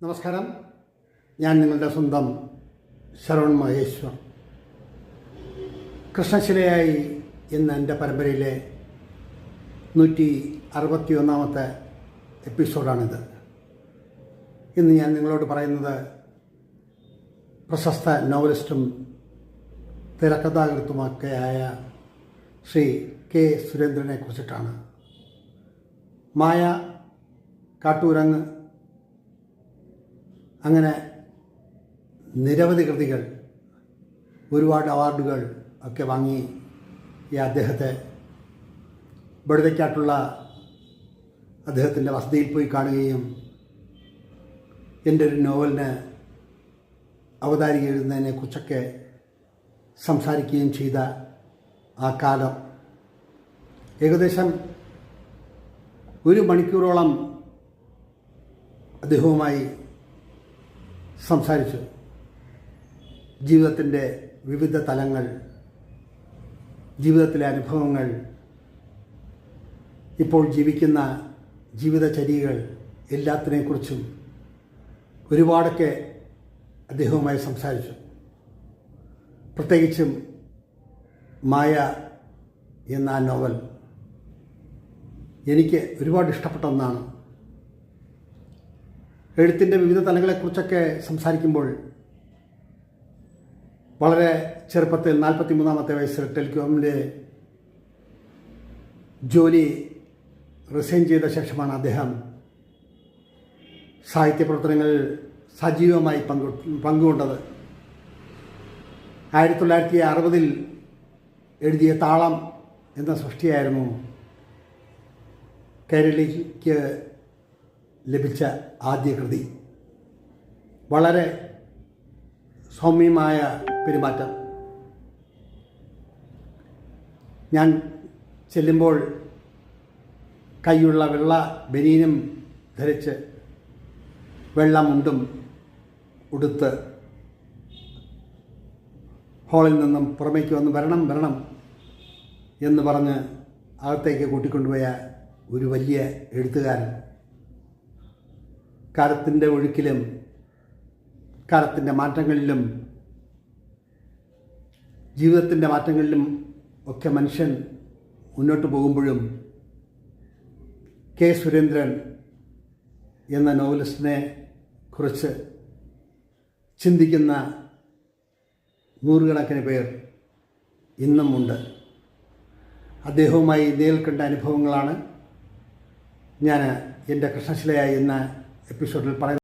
നമസ്കാരം, ഞാൻ നിങ്ങളുടെ സ്വന്തം ശരവൺ മഹേശ്വർ. കൃഷ്ണശിലയായി എന്ന എൻ്റെ പരമ്പരയിലെ 161 എപ്പിസോഡാണിത്. ഇന്ന് ഞാൻ നിങ്ങളോട് പറയുന്നത് പ്രശസ്ത നോവലിസ്റ്റും തിരക്കഥാകൃത്തുമൊക്കെയായ ശ്രീ കെ സുരേന്ദ്രനെ കുറിച്ചിട്ടാണ്. മായ, കാട്ടൂരങ്ങ്, അങ്ങനെ നിരവധി കൃതികൾ, ഒരുപാട് അവാർഡുകൾ ഒക്കെ വാങ്ങി ഈ അദ്ദേഹത്തെ ബടുതയ്ക്കാട്ടുള്ള അദ്ദേഹത്തിൻ്റെ വസതിയിൽ പോയി കാണുകയും എൻ്റെ ഒരു നോവലിന് അവതാരിക എഴുതുന്നതിനെക്കുറിച്ചൊക്കെ സംസാരിക്കുകയും ചെയ്ത ആ കാലം, ഏകദേശം 1 മണിക്കൂറോളം അദ്ദേഹവുമായി സംസാരിച്ചു. ജീവിതത്തിൻ്റെ വിവിധ തലങ്ങൾ, ജീവിതത്തിലെ അനുഭവങ്ങൾ, ഇപ്പോൾ ജീവിക്കുന്ന ജീവിതചര്യകൾ, എല്ലാത്തിനെക്കുറിച്ചും ഒരുപാടൊക്കെ അദ്ദേഹവുമായി സംസാരിച്ചു. പ്രത്യേകിച്ചും മായ എന്ന ആ നോവൽ എനിക്ക് ഒരുപാട് ഇഷ്ടപ്പെട്ട ഒന്നാണ്. എഴുത്തിൻ്റെ വിവിധ തലങ്ങളെക്കുറിച്ചൊക്കെ സംസാരിക്കുമ്പോൾ വളരെ ചെറുപ്പത്തിൽ 43-ാമത്തെ വയസ്സിൽ ടെലികോമിൻ്റെ ജോലി റിസൈൻ ചെയ്ത ശേഷമാണ് അദ്ദേഹം സാഹിത്യ പ്രവർത്തനങ്ങളിൽ സജീവമായി പങ്കുകൊണ്ടത്. 1960-ൽ എഴുതിയ താളം എന്ന സൃഷ്ടിയായിരുന്നു കേരളയ്ക്ക് ലഭിച്ച ആദ്യ കൃതി. വളരെ സൗമ്യമായ പെരുമാറ്റം. ഞാൻ ചെല്ലുമ്പോൾ കൈയുള്ള വെള്ള ബനീനും ധരിച്ച് വെള്ള മുണ്ടും ഉടുത്ത് ഹാളിൽ നിന്നും പുറമേക്ക് വന്ന് വരണം എന്ന് പറഞ്ഞ് അകത്തേക്ക് കൂട്ടിക്കൊണ്ടുപോയ ഒരു വലിയ എഴുത്തുകാരൻ. കാലത്തിൻ്റെ ഒഴുക്കിലും കാലത്തിൻ്റെ മാറ്റങ്ങളിലും ജീവിതത്തിൻ്റെ മാറ്റങ്ങളിലും ഒക്കെ മനുഷ്യൻ മുന്നോട്ട് പോകുമ്പോഴും കെ സുരേന്ദ്രൻ എന്ന നോവലിസ്റ്റിനെ കുറിച്ച് ചിന്തിക്കുന്ന നൂറുകണക്കിന് പേർ ഇന്നും ഉണ്ട്. അദ്ദേഹവുമായി നേരിൽ കണ്ട അനുഭവങ്ങളാണ് ഞാൻ എൻ്റെ കൃഷ്ണശിലയായി എന്ന എപ്പിസോഡിൽ പറയുന്നത്.